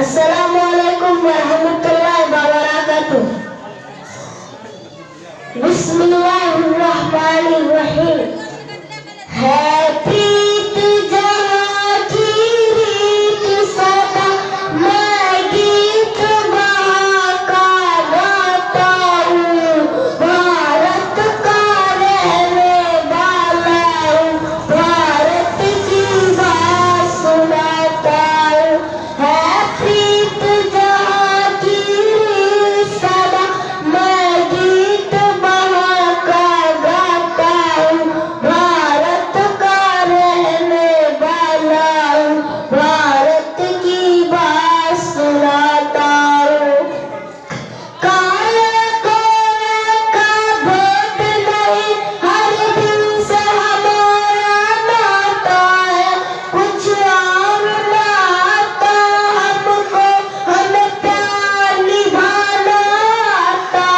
अस्सलामुअलैकुम वरहमतुल्लाहि वबरकातुह। बिस्मिल्लाहिर्रहमानिर्रहीम। है प्रीत जहाँ की रीत सदा, मैं गीत वहाँ का गाता हूँ। भारत का रहने वाला हूँ, भारत की बात सुनाता हूँ। है प्रीत जहाँ की रीत सदा, मैं गीत वहाँ का गाता हूँ। भारत का रहने वाला हूँ, भारत की बात सुनाता हूँ। काया कोया का भेद नहीं, हर दिन से हमारा नाता है। कुछ और ना आता हमको, हमें प्यार निभाना आता।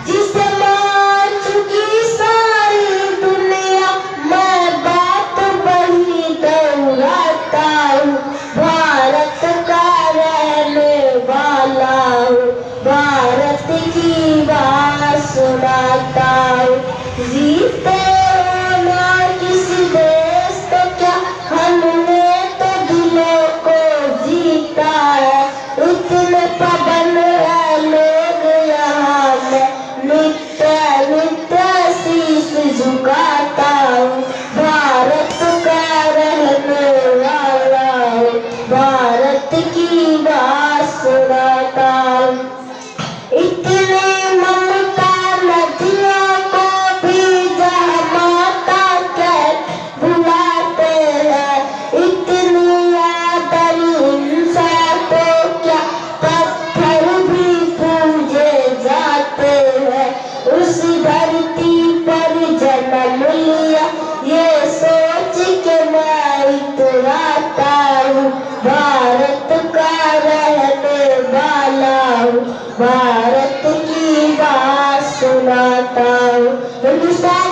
जिसे मान चुकी सारी दुनिया, मैं बात वही दोहराता हूँ। भारत का रहने वाला हूँ, भारत की बात सुनाता हूँ। जीते हो ना किसी देश तो क्या, हमने तो दिलों को जीता है। इतने पाबंद है लोग यहाँ, मैं नित्य नित्य शीश झुकाता हूँ। भारत का रहने वाला हूँ, भारत की बात सुनाता हूँ। इतनी ममता नदियों को भी जहाँ माता कह बुलाते हैं। इतनी आदर इंसान को क्या, पत्थर भी पूजे जाते हैं। उस धरती पर जन्म लिया, ये सोच के मैं इतराता हूँ। भारत का रहने वाला हूँ, भारत की बात सुनाता हूँ। हिंदुस्तान